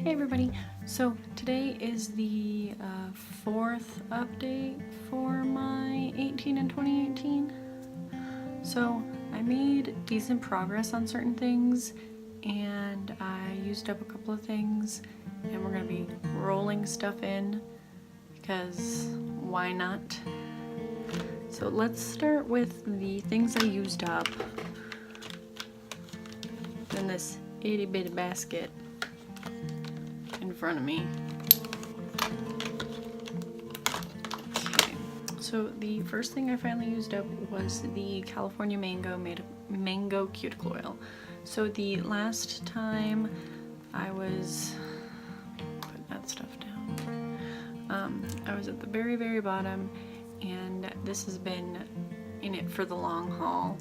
Hey everybody, so today is the fourth update for my 18 and 2018. So I made decent progress on certain things and I used up a couple of things and we're going to be rolling stuff in because why not? So let's start with the things I used up in this itty bitty basket in front of me. Okay, so the first thing I finally used up was the California Mango Cuticle Oil. So the last time I was putting that stuff down, I was at the very bottom, and this has been in it for the long haul.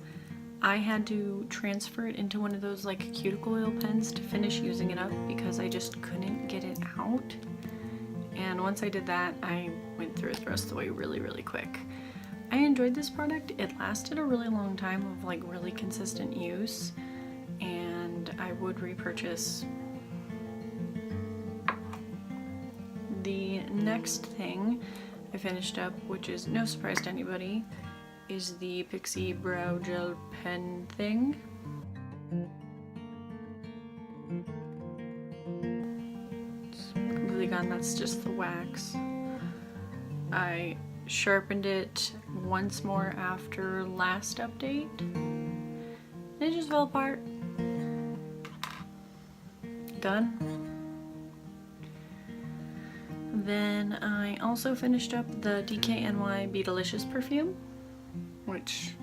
I had to transfer it into one of those like cuticle oil pens to finish using it up because I just couldn't get it out. And once I did that, I went through it the rest of the way really quick. I enjoyed this product. It lasted a really long time of like really consistent use, and I would repurchase. The next thing I finished up, which is no surprise to anybody, is the Pixie Brow Gel Pen thing. It's completely gone, that's just the wax. I sharpened it once more after last update. It just fell apart. Done. Then I also finished up the DKNY Be Delicious perfume, which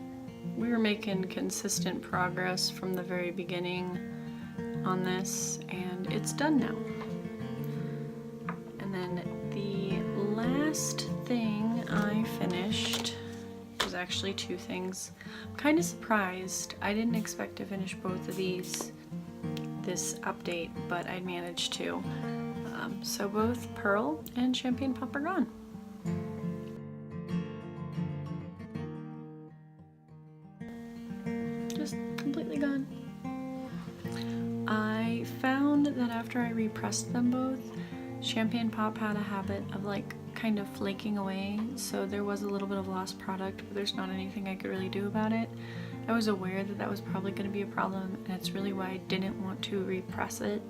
we were making consistent progress from the very beginning on this, and it's done now. And then the last thing I finished was actually two things. I'm kind of surprised. I didn't expect to finish both of these this update, but I managed to. So both Pearl and Champagne Pop are gone. Completely gone. I found that after I repressed them both, Champagne Pop had a habit of like kind of flaking away, so there was a little bit of lost product, but there's not anything I could really do about it. I was aware that that was probably going to be a problem, and it's really why I didn't want to repress it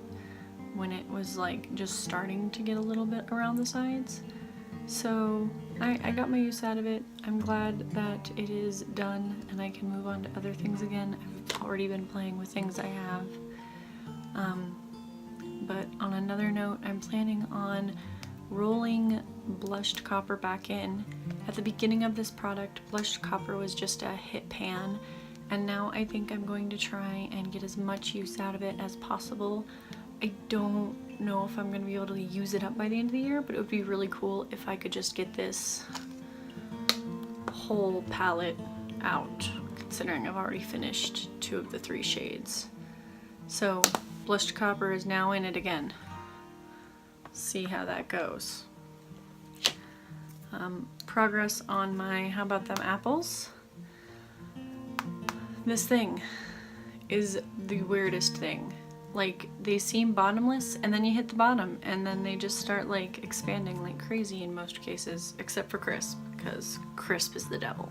when it was like just starting to get a little bit around the sides. So I got my use out of it. I'm glad that it is done and I can move on to other things again. I've already been playing with things I have. But on another note, I'm planning on rolling blushed copper back in. At the beginning of this product, blushed copper was just a hit pan, and now I think I'm going to try and get as much use out of it as possible. I don't know if I'm going to be able to use it up by the end of the year, but it would be really cool if I could just get this whole palette out, considering I've already finished 2 of the 3 shades. So blushed copper is now in it again. See how that goes. Progress on my How About Them Apples. This thing is the weirdest thing. Like, they seem bottomless, and then you hit the bottom, and then they just start like expanding like crazy in most cases, except for crisp, because crisp is the devil.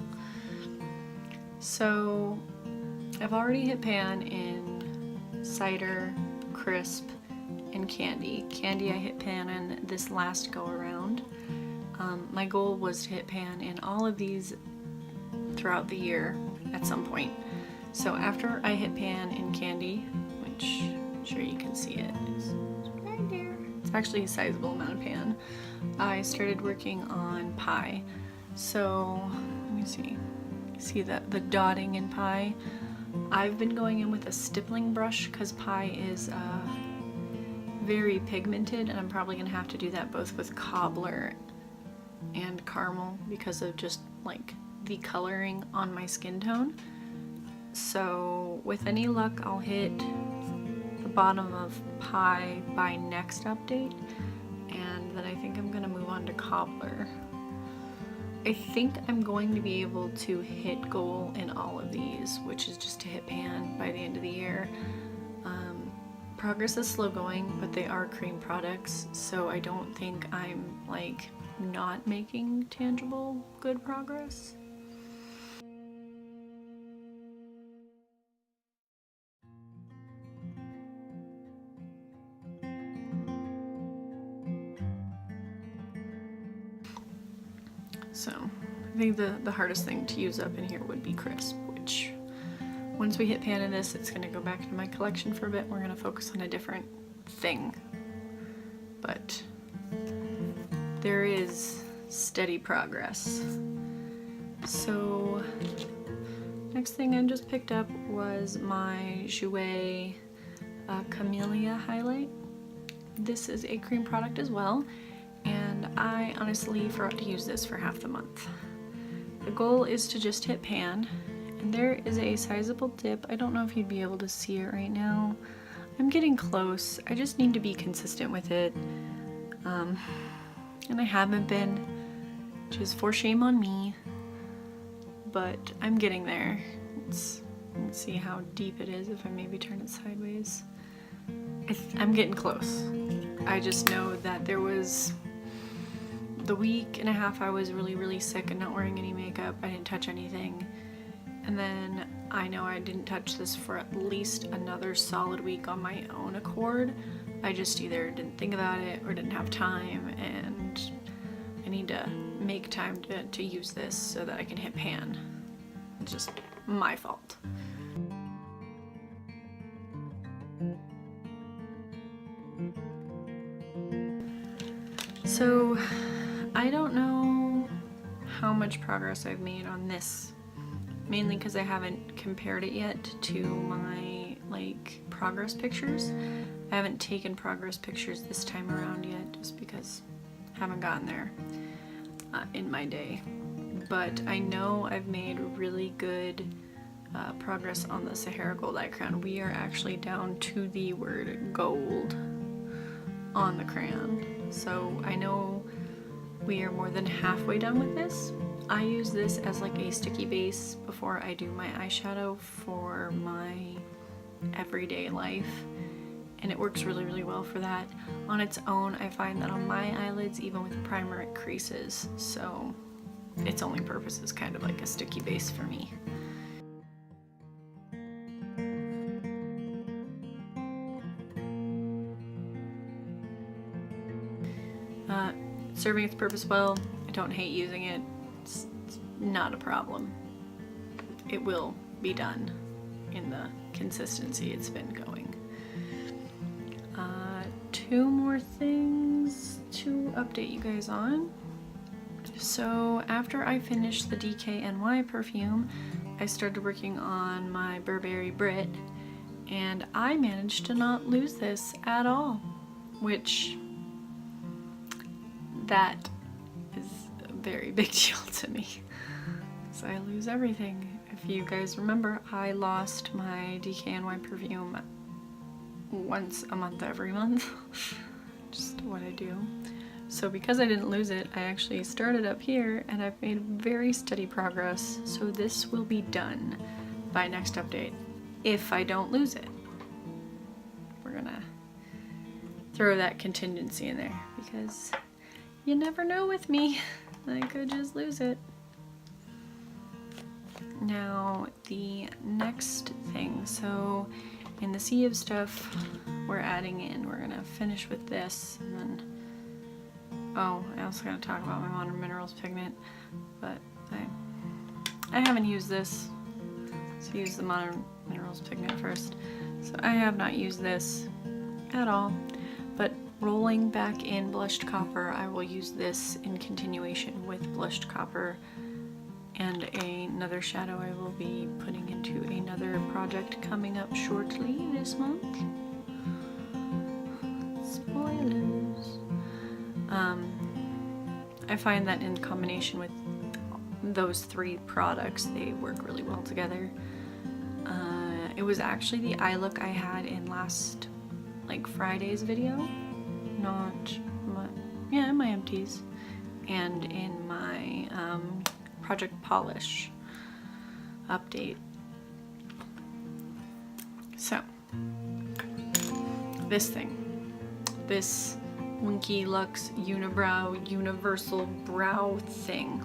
So I've already hit pan in cider, crisp, and candy. Candy I hit pan in this last go around. My goal was to hit pan in all of these throughout the year at some point. So after I hit pan in candy, which I'm sure you can see it, it's right there. It's actually a sizable amount of pan. I started working on pie. So let me see the dotting in pie. I've been going in with a stippling brush because pie is very pigmented, and I'm probably gonna have to do that both with cobbler and caramel because of just like the coloring on my skin tone. So with any luck, I'll hit the bottom of pie by next update, and then I think I'm gonna move on to cobbler. I think I'm going to be able to hit goal in all of these, which is just to hit pan by the end of the year. progress is slow going, but they are cream products, so I don't think I'm like not making tangible good progress. So I think the hardest thing to use up in here would be crisp, which once we hit pan in this, it's gonna go back into my collection for a bit. We're gonna focus on a different thing. But there is steady progress. So next thing I just picked up was my Jouer Camellia highlight. This is a cream product as well, and I honestly forgot to use this for half the month. The goal is to just hit pan, and there is a sizable dip. I don't know if you'd be able to see it right now. I'm getting close. I just need to be consistent with it. And I haven't been, which is for shame on me, but I'm getting there. Let's see how deep it is if I maybe turn it sideways. I'm getting close. I just know that there was the week and a half I was really sick and not wearing any makeup. I didn't touch anything. And then I know I didn't touch this for at least another solid week on my own accord. I just either didn't think about it or didn't have time, and I need to make time to use this so that I can hit pan. It's just my fault. So I don't know how much progress I've made on this, mainly because I haven't compared it yet to my like progress pictures. I haven't taken progress pictures this time around yet, just because I haven't gotten there in my day. But I know I've made really good progress on the Sahara Gold eye crown. We are actually down to the word gold on the crayon. So I know we are more than halfway done with this. I use this as like a sticky base before I do my eyeshadow for my everyday life, and it works really well for that. On its own, I find that on my eyelids, even with primer, it creases, so its only purpose is kind of like a sticky base for me. Serving its purpose well. I don't hate using it. It's not a problem. It will be done in the consistency it's been going. Two more things to update you guys on. So after I finished the DKNY perfume, I started working on my Burberry Brit, and I managed to not lose this at all, which that is a very big deal to me, because I lose everything. If you guys remember, I lost my DKNY perfume once a month every month. Just what I do. So because I didn't lose it, I actually started up here, and I've made very steady progress. So this will be done by next update, if I don't lose it. We're gonna throw that contingency in there, because you never know with me. I could just lose it. Now, the next thing. So in the sea of stuff we're adding in, we're gonna finish with this, and then, oh, I also gotta talk about my Modern Minerals pigment, but I haven't used this, so use the Modern Minerals pigment first. So I have not used this at all, but rolling back in blushed copper, I will use this in continuation with blushed copper, and another shadow I will be putting into another project coming up shortly this month. Spoilers. I find that in combination with those three products, they work really well together. It was actually the eye look I had in last, like, Friday's video. Not my, yeah, in my empties, and in my Project Polish update. So this thing. This Winky Lux Unibrow Universal Brow thing.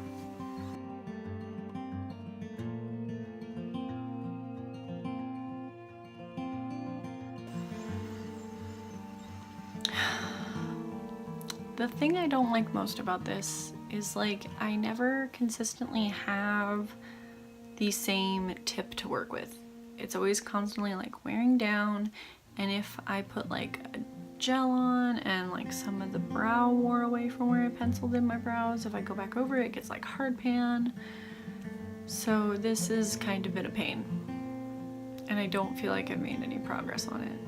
The thing I don't like most about this is like I never consistently have the same tip to work with. It's always constantly like wearing down, and if I put like a gel on and like some of the brow wore away from where I penciled in my brows, if I go back over it gets like hard pan. So this is kind of been a pain, and I don't feel like I've made any progress on it.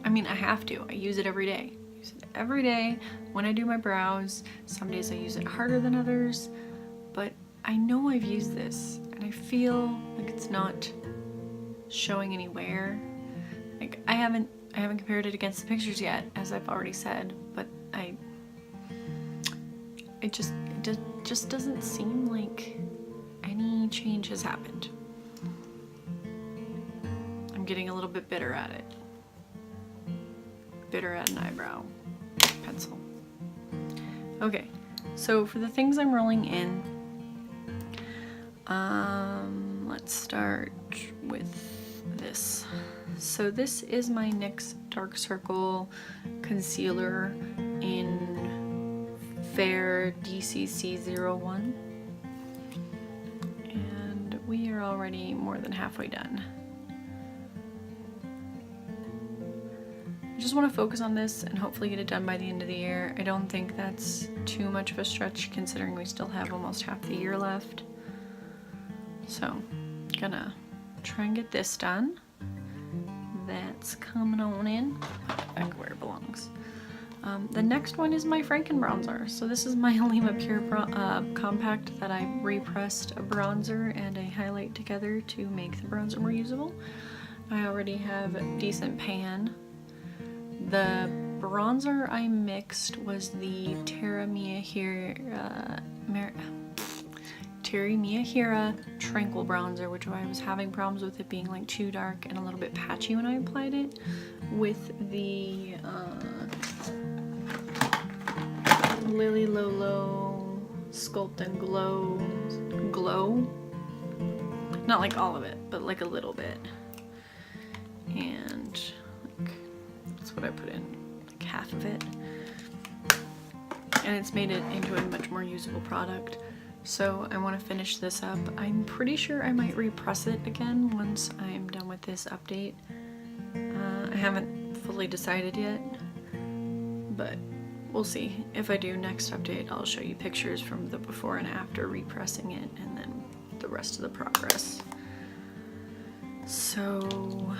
I mean, I have to. I use it every day. I use it every day when I do my brows. Some days I use it harder than others, but I know I've used this and I feel like it's not showing any wear. Like I haven't compared it against the pictures yet, as I've already said, but it just doesn't seem like any change has happened. I'm getting a little bit bitter at it. Bitter at an eyebrow pencil. Okay, so for the things I'm rolling in, let's start with this. So this is my NYX Dark Circle Concealer in Fair DCC01. And we are already more than halfway done. I just want to focus on this and hopefully get it done by the end of the year. I don't think that's too much of a stretch considering we still have almost half the year left. So, gonna try and get this done. That's coming on in, back where it belongs. The next one is my Franken bronzer. So this is my Lima Pure compact that I repressed a bronzer and a highlight together to make the bronzer more usable. I already have a decent pan. The bronzer I mixed was the Terry Miyahira Tranquil bronzer, which I was having problems with it being like too dark and a little bit patchy when I applied it, with the Lily Lolo Sculpt and Glow. Not like all of it, but like a little bit. And like, that's what I put in, like half of it. And it's made it into a much more usable product. So I want to finish this up. I'm pretty sure I might repress it again once I'm done with this update. I haven't fully decided yet, but we'll see. If I do next update, I'll show you pictures from the before and after repressing it, and then the rest of the progress. So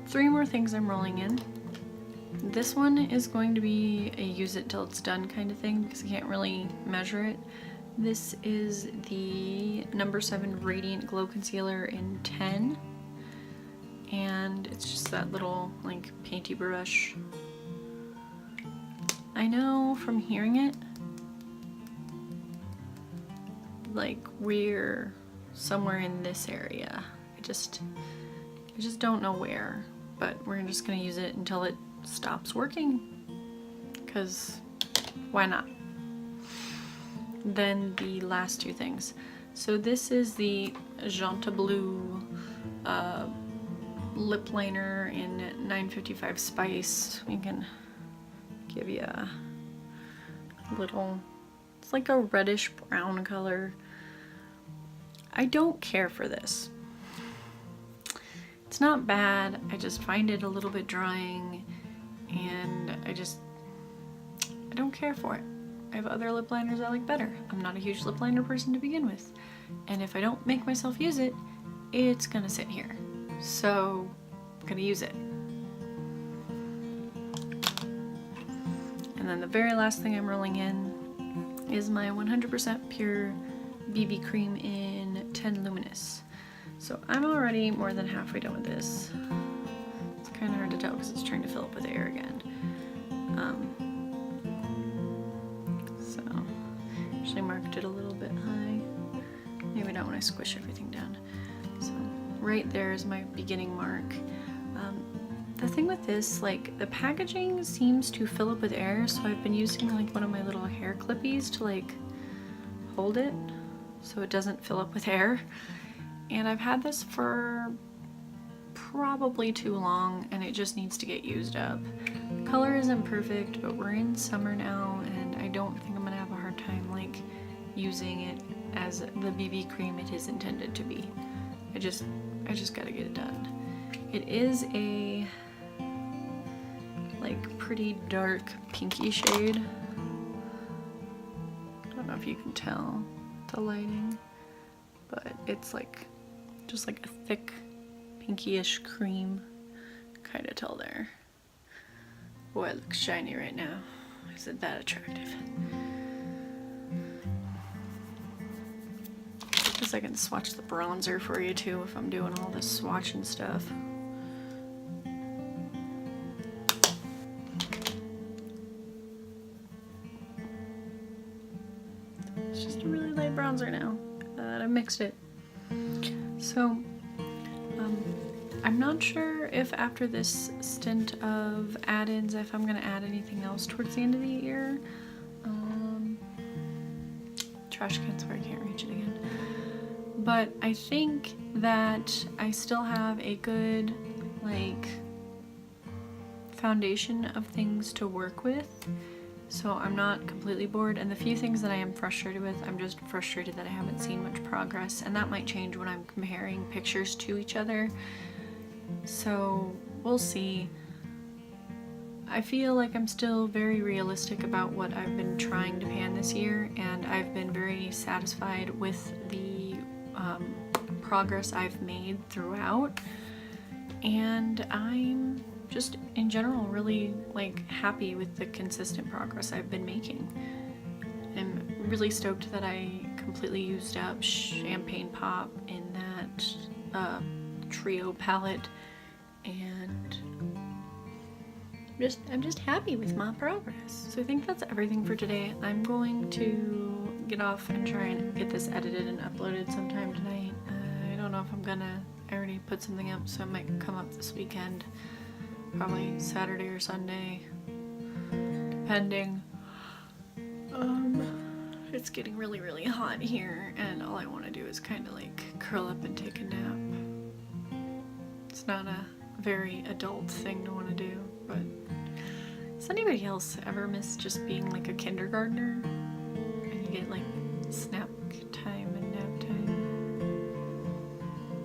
3 more things I'm rolling in. This one is going to be a use it till it's done kind of thing because I can't really measure it. This is the No. 7 Radiant Glow Concealer in 10. And it's just that little like painty brush. I know from hearing it, like we're somewhere in this area. I just don't know where, but we're just gonna use it until it stops working, because why not? Then the last 2 things. So this is the Janta Blue lip liner in 955 Spice. We can give you a little, it's like a reddish brown color. I don't care for this. It's not bad, I just find it a little bit drying, and I don't care for it. I have other lip liners I like better. I'm not a huge lip liner person to begin with, and if I don't make myself use it, it's gonna sit here. So I'm gonna use it. And then the very last thing I'm rolling in is my 100% pure BB cream in 10 Luminous. So I'm already more than halfway done with this. It's kind of hard to tell because it's trying to fill up with air again. So actually marked it a little bit high. Maybe not when I squish everything down. So right there is my beginning mark. the thing with this, like the packaging seems to fill up with air, so I've been using like one of my little hair clippies to like hold it so it doesn't fill up with air. And I've had this for probably too long and it just needs to get used up. The color isn't perfect, but we're in summer now and I don't think I'm gonna have a hard time like using it as the BB cream it is intended to be. I just gotta get it done. It is a like pretty dark pinky shade. I don't know if you can tell the lighting, but it's like just like a thick pinky-ish cream. Kind of tell there. Boy, it looks shiny right now. Is it that attractive? I guess I can swatch the bronzer for you too if I'm doing all this swatching stuff. It's just a really light bronzer now that I mixed it. So I'm not sure if after this stint of add-ins if I'm gonna add anything else towards the end of the year. Trash can so I can't reach it again. But I think that I still have a good like foundation of things to work with. So I'm not completely bored, and the few things that I am frustrated with, I'm just frustrated that I haven't seen much progress, and that might change when I'm comparing pictures to each other. So we'll see. I feel like I'm still very realistic about what I've been trying to pan this year, and I've been very satisfied with the progress I've made throughout, and I'm just in general really like happy with the consistent progress I've been making. I'm really stoked that I completely used up Champagne Pop in that trio palette, and I'm just happy with my progress. So I think that's everything for today. I'm going to get off and try and get this edited and uploaded sometime tonight. I don't know if I'm gonna. I already put something up, so it might come up this weekend. Probably Saturday or Sunday, depending. It's getting really, really hot here, and all I want to do is kind of like curl up and take a nap. It's not a very adult thing to want to do, but does anybody else ever miss just being like a kindergartner and you get like snack time and nap time?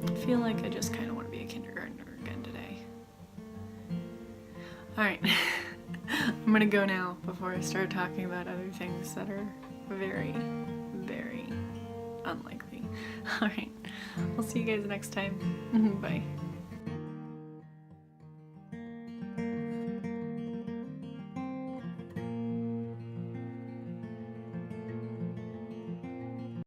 I feel like I just kind of want to be a kindergartner again today. Alright, I'm gonna go now before I start talking about other things that are very, very unlikely. Alright, I'll see you guys next time. Bye.